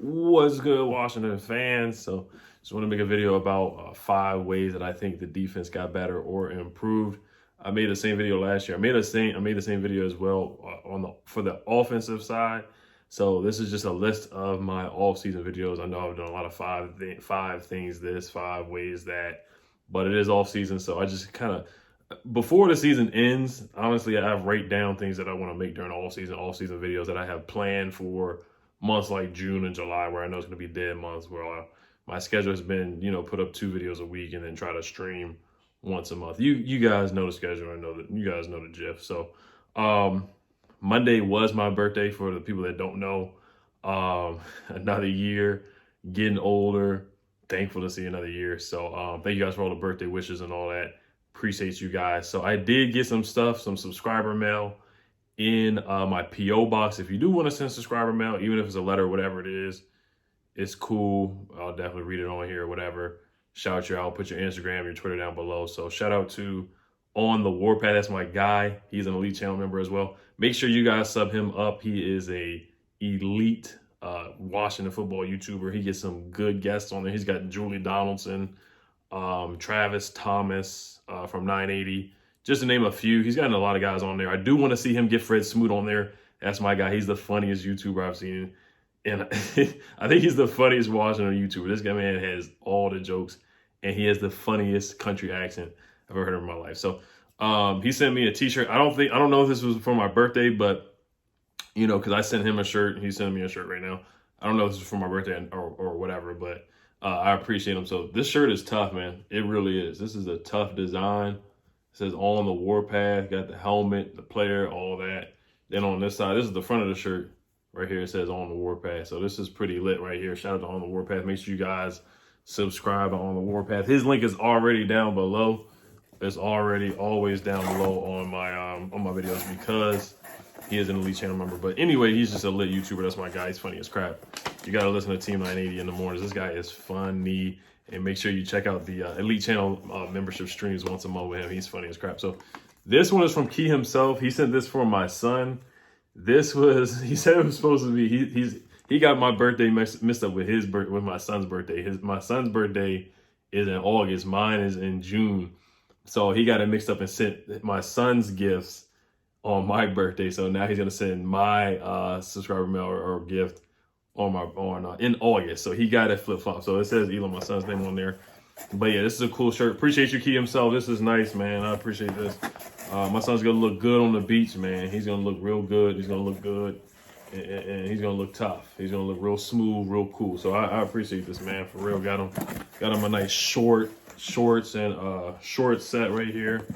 What's good, Washington fans? So, just want to make a video about 5 ways that I think the defense got better or improved. I made the same video last year. I made the same video as well for the offensive side. So this is just a list of my off-season videos. I know I've done a lot of five things this, 5 ways that, but it is off-season, so I just kind of before the season ends, honestly, I write down things that I want to make during off-season videos that I have planned for months like June and July, where I know it's going to be dead months, where my schedule has been, put up 2 videos a week and then try to stream once a month. You guys know the schedule. I know that you guys know the gif. So Monday was my birthday for the people that don't know. Another year, getting older. Thankful to see another year. So thank you guys for all the birthday wishes and all that. Appreciate you guys. So I did get some stuff, some subscriber mail in my P.O. box. If you do want to send subscriber mail, even if it's a letter or whatever it is, it's cool. I'll definitely read it on here or whatever. Shout you out. Put your Instagram, your Twitter down below. So shout out to On the Warpath. That's my guy. He's an elite channel member as well. Make sure you guys sub him up. He is a elite Washington football YouTuber. He gets some good guests on there. He's got Julie Donaldson, Travis Thomas from 980, just to name a few. He's gotten a lot of guys on there. I do want to see him get Fred Smoot on there. That's my guy. He's the funniest YouTuber I've seen. And I think he's the funniest Washington YouTuber. This guy, man, has all the jokes, and he has the funniest country accent I've ever heard in my life. So he sent me a t-shirt. I don't know if this was for my birthday, but because I sent him a shirt. He's sending me a shirt right now. I don't know if this is for my birthday or whatever, but I appreciate him. So this shirt is tough, man. It really is. This is a tough design. It says On the Warpath. Got the helmet, the player, all that. Then on this side, this is the front of the shirt. Right here, it says On the Warpath. So this is pretty lit right here. Shout out to On the Warpath. Make sure you guys subscribe on the Warpath. His link is already down below. It's already always down below on my videos because he is an elite channel member. But anyway, he's just a lit YouTuber. That's my guy. He's funny as crap. You got to listen to Team 980 in the mornings. This guy is funny. And make sure you check out the elite channel membership streams once a month with him. He's funny as crap. So this one is from Key himself. He sent this for my son. He said it was supposed to be, he got my birthday mixed up with with my son's birthday. My son's birthday is in August. Mine is in June. So he got it mixed up and sent my son's gifts on my birthday. So now he's going to send my subscriber mail or gift in August. So he got it flip-flop. So it says Elon, my son's name on there. But yeah, this is a cool shirt. Appreciate you, Key himself. This is nice, man. I appreciate this. My son's gonna look good on the beach, man. He's gonna look real good. He's gonna look good, and he's gonna look tough. He's gonna look real smooth, real cool. So I appreciate this, man, for real. Got him a nice shorts and short set right here.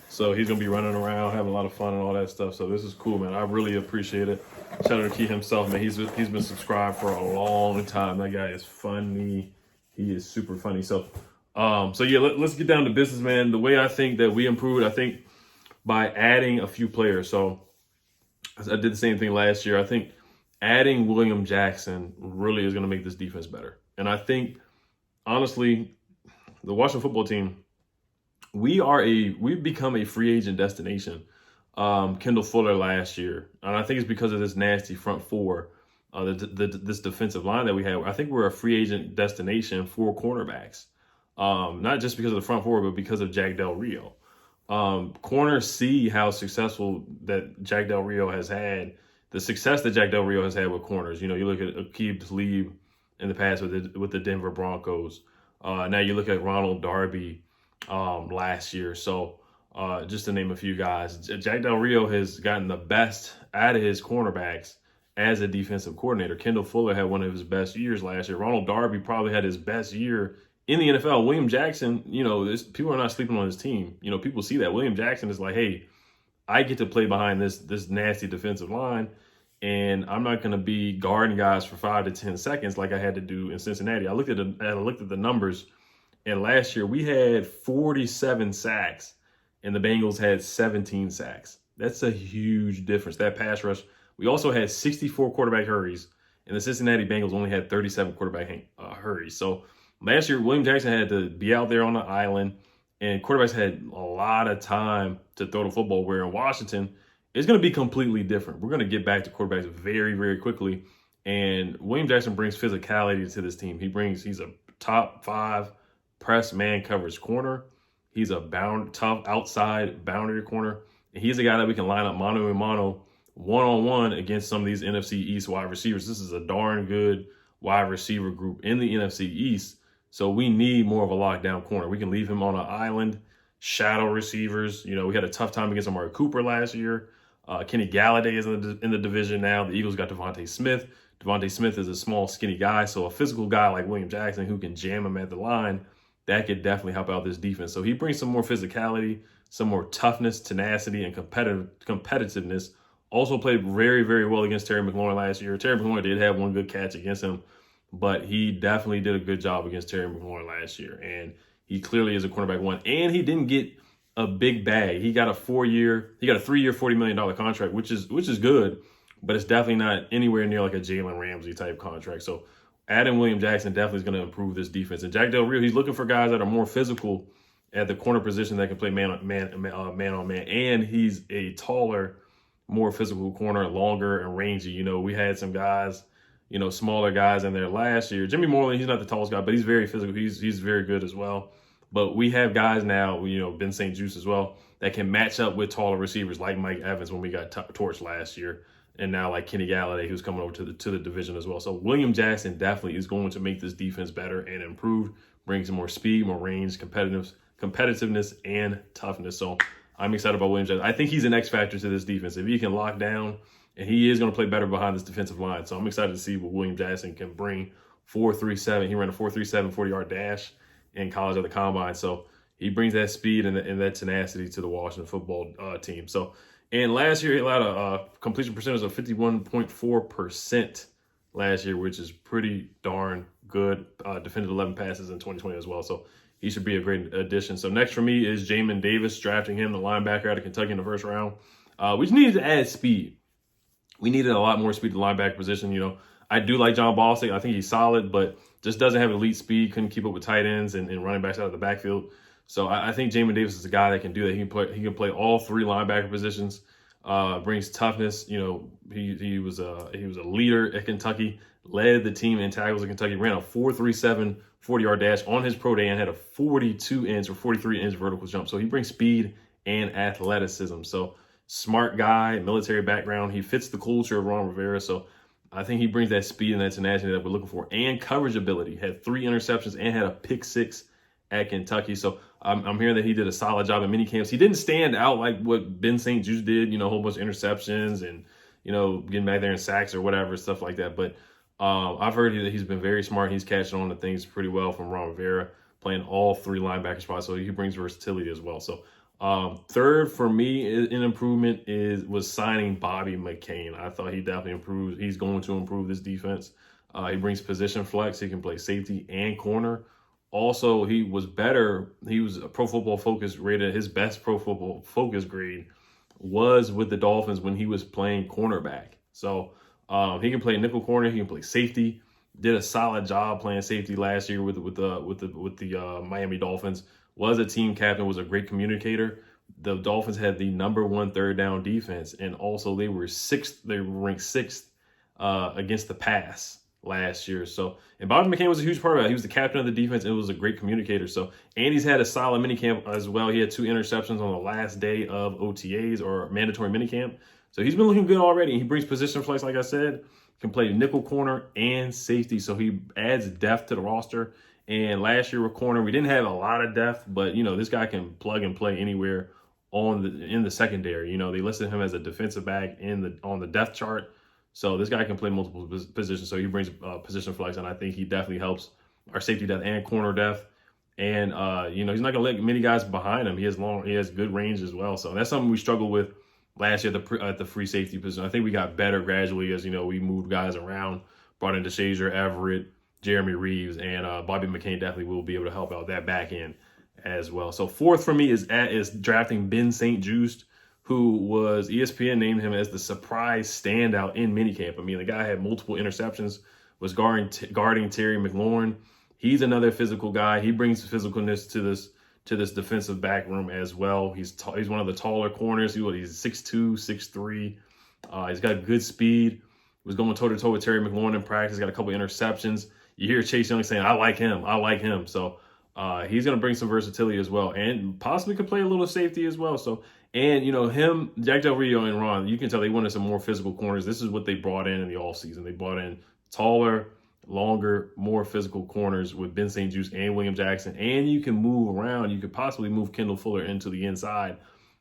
So he's gonna be running around, having a lot of fun and all that stuff. So this is cool, man. I really appreciate it. Shout out to Key himself, man. He's been subscribed for a long time. That guy is funny. He is super funny. So yeah, let's get down to business, man. The way I think that we improved, I think by adding a few players. So I did the same thing last year. I think adding William Jackson really is going to make this defense better. And I think, honestly, the Washington football team, we've become a free agent destination. Kendall Fuller last year, and I think it's because of this nasty front four, this defensive line that we have. I think we're a free agent destination for cornerbacks, not just because of the front four, but because of Jack Del Rio. Corners see how successful that Jack Del Rio has had, the success that Jack Del Rio has had with corners. You look at Aqib Talib in the past with the Denver Broncos. Now you look at Ronald Darby last year. So just to name a few guys, Jack Del Rio has gotten the best out of his cornerbacks as a defensive coordinator. Kendall Fuller had one of his best years last year. Ronald Darby probably had his best year in the NFL. William Jackson, people are not sleeping on his team. People see that. William Jackson is like, hey, I get to play behind this nasty defensive line, and I'm not going to be guarding guys for 5 to 10 seconds like I had to do in Cincinnati. I looked at the numbers, and last year we had 47 sacks, and the Bengals had 17 sacks. That's a huge difference. That pass rush. We also had 64 quarterback hurries, and the Cincinnati Bengals only had 37 quarterback hurries. So last year, William Jackson had to be out there on the island, and quarterbacks had a lot of time to throw the football, where in Washington, it's going to be completely different. We're going to get back to quarterbacks very, very quickly, And William Jackson brings physicality to this team. He's a top 5 press man coverage corner. He's a tough outside boundary corner. And he's a guy that we can line up mano a mano, one-on-one against some of these NFC East wide receivers. This is a darn good wide receiver group in the NFC East. So we need more of a lockdown corner. We can leave him on an island, shadow receivers. We had a tough time against Amari Cooper last year. Kenny Galladay is in the division now. The Eagles got Devontae Smith. Devontae Smith is a small, skinny guy. So a physical guy like William Jackson who can jam him at the line, that could definitely help out this defense. So he brings some more physicality, some more toughness, tenacity, and competitiveness. Also played very, very well against Terry McLaurin last year. Terry McLaurin did have one good catch against him, but he definitely did a good job against Terry McLaurin last year. And he clearly is a cornerback 1. And he didn't get a big bag. He got a 3-year, $40 million contract, which is good, but it's definitely not anywhere near like a Jalen Ramsey type contract. So adding William Jackson definitely is going to improve this defense. And Jack Del Rio, he's looking for guys that are more physical at the corner position that can play man on man. And he's a taller, more physical corner, longer and rangy. We had some guys, smaller guys in there last year. Jimmy Moreland, he's not the tallest guy, but he's very physical. He's very good as well. But we have guys now, Ben St-Juste as well, that can match up with taller receivers like Mike Evans when we got torched last year. And now like Kenny Galladay, who's coming over to the division as well. So William Jackson definitely is going to make this defense better and improve, brings more speed, more range, competitiveness, and toughness. So I'm excited about William Jackson. I think he's an X factor to this defense. If he can lock down, and he is going to play better behind this defensive line. So I'm excited to see what William Jackson can bring. 4.37. He ran a 4.37 40-yard dash in college at the combine. So he brings that speed and that tenacity to the Washington football team. So, and last year he allowed a completion percentage of 51.4% last year, which is pretty darn good. Defended 11 passes in 2020 as well. So he should be a great addition. So next for me is Jamin Davis, drafting him, the linebacker out of Kentucky in the first round. We just needed to add speed. We needed a lot more speed at the linebacker position. I do like John Bostic. I think he's solid, but just doesn't have elite speed. Couldn't keep up with tight ends and running backs out of the backfield. So I think Jamin Davis is a guy that can do that. He can play all 3 linebacker positions. Brings toughness. He was a leader at Kentucky. Led the team in tackles at Kentucky. Ran a 4.37 40-yard dash on his pro day and had a 42-inch or 43-inch vertical jump. So he brings speed and athleticism. So smart guy, military background. He fits the culture of Ron Rivera. So I think he brings that speed and that tenacity that we're looking for, and coverage ability. Had 3 interceptions and had a pick 6 at Kentucky. So I'm hearing that he did a solid job in mini camps. He didn't stand out like what Ben St-Juste did, a whole bunch of interceptions and, getting back there in sacks or whatever, stuff like that. But I've heard that he's been very smart. He's catching on to things pretty well from Ron Rivera, playing all 3 linebacker spots. So he brings versatility as well. So third for me in improvement was signing Bobby McCain. I thought he definitely improved. He's going to improve this defense. He brings position flex. He can play safety and corner. Also, he was better. He was a Pro Football Focus rated. His best Pro Football Focus grade was with the Dolphins when he was playing cornerback. So he can play nickel corner. He can play safety. Did a solid job playing safety last year with the Miami Dolphins. Was a team captain. Was a great communicator. The Dolphins had the #1 third down defense, and also they were 6th. They were ranked 6th against the pass last year. So, and Bobby McCain was a huge part of that. He was the captain of the defense and was a great communicator. So, and he's had a solid minicamp as well. He had 2 interceptions on the last day of OTAs or mandatory minicamp. So he's been looking good already. He brings position flex, like I said, can play nickel corner and safety. So he adds depth to the roster. And last year with corner, we didn't have a lot of depth, but this guy can plug and play anywhere in the secondary. They listed him as a defensive back on the depth chart. So this guy can play multiple positions. So he brings position flex, and I think he definitely helps our safety depth and corner depth. And he's not gonna let many guys behind him. He has good range as well. So that's something we struggled with last year at the free safety position. I think we got better gradually as we moved guys around, brought in DeShazier, Everett, Jeremy Reeves, and Bobby McCain definitely will be able to help out that back end as well. So fourth for me is drafting Ben St-Juste, who was ESPN named him as the surprise standout in minicamp. I mean, the guy had multiple interceptions, was guarding Terry McLaurin. He's another physical guy. He brings physicalness to this defensive back room as well. He's one of the taller corners. He's 6'2", 6'3". He's got good speed. was going toe-to-toe with Terry McLaurin in practice, got a couple interceptions. You hear Chase Young saying, I like him. So he's going to bring some versatility as well, and possibly could play a little safety as well. So, and, you know, him, Jack Del Rio and Ron, you can tell they wanted some more physical corners. This is what they brought in the offseason. They brought in taller, longer, more physical corners with Ben St-Juste and William Jackson, and you can move around. You could possibly move Kendall Fuller into the inside.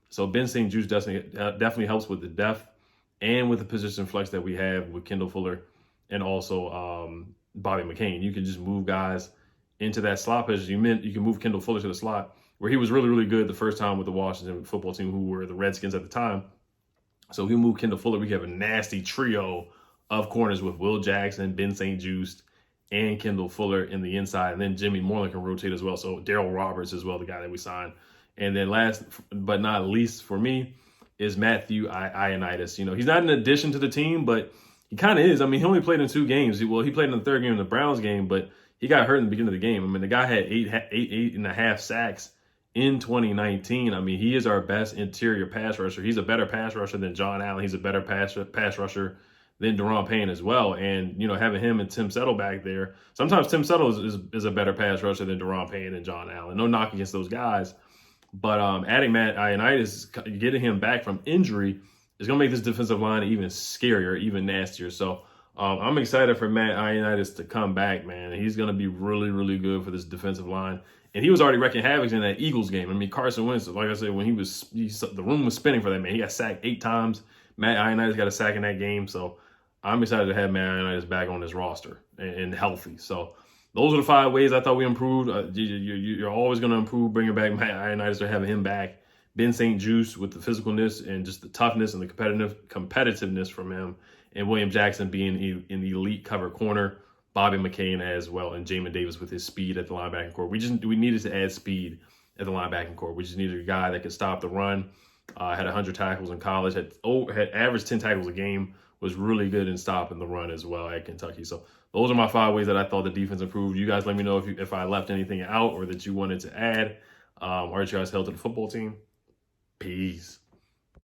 So Ben St-Juste definitely helps with the depth and with the position flex that we have with Kendall Fuller and also Bobby McCain. You can just move guys into that slot position. You can move Kendall Fuller to the slot, where he was really, really good the first time with the Washington football team, who were the Redskins at the time. So we move Kendall Fuller. We have a nasty trio of corners with Will Jackson, Ben St-Juste, and Kendall Fuller in the inside. And then Jimmy Moreland can rotate as well. So Darryl Roberts as well, the guy that we signed. And then last but not least for me is Matthew Ioannidis. You know, he's not an addition to the team, but he kind of is. I mean, he only played in 2 games. Well, he played in the 3rd game in the Browns game, but he got hurt in the beginning of the game. I mean, the guy had eight and a half sacks in 2019. I mean, he is our best interior pass rusher. He's a better pass rusher than John Allen. He's a better pass rusher than Daron Payne as well. And, you know, having him and Tim Settle back there, sometimes Tim Settle is a better pass rusher than Daron Payne and John Allen. No knock against those guys. But adding Matt Ioannidis, getting him back from injury, is going to make this defensive line even scarier, even nastier. So I'm excited for Matt Ioannidis to come back, man. He's going to be really, really good for this defensive line. And he was already wrecking havoc in that Eagles game. I mean, Carson Wentz, like I said, when the room was spinning for that man. He got sacked 8 times. Matt Ioannidis got a sack in that game. So I'm excited to have Matt Ioannidis back on this roster and healthy. So those are the 5 ways I thought we improved. You're always going to improve bringing back Matt Ioannidis or having him back. Ben St-Juste with the physicalness and just the toughness and the competitiveness from him. And William Jackson being an elite cover corner. Bobby McCain as well. And Jamin Davis with his speed at the linebacking core. We needed to add speed at the linebacking core. We just needed a guy that could stop the run. Had 100 tackles in college. Had averaged 10 tackles a game. Was really good in stopping the run as well at Kentucky. So those are my 5 ways that I thought the defense improved. You guys let me know if I left anything out or that you wanted to add. Or that you guys held to the football team. Peace.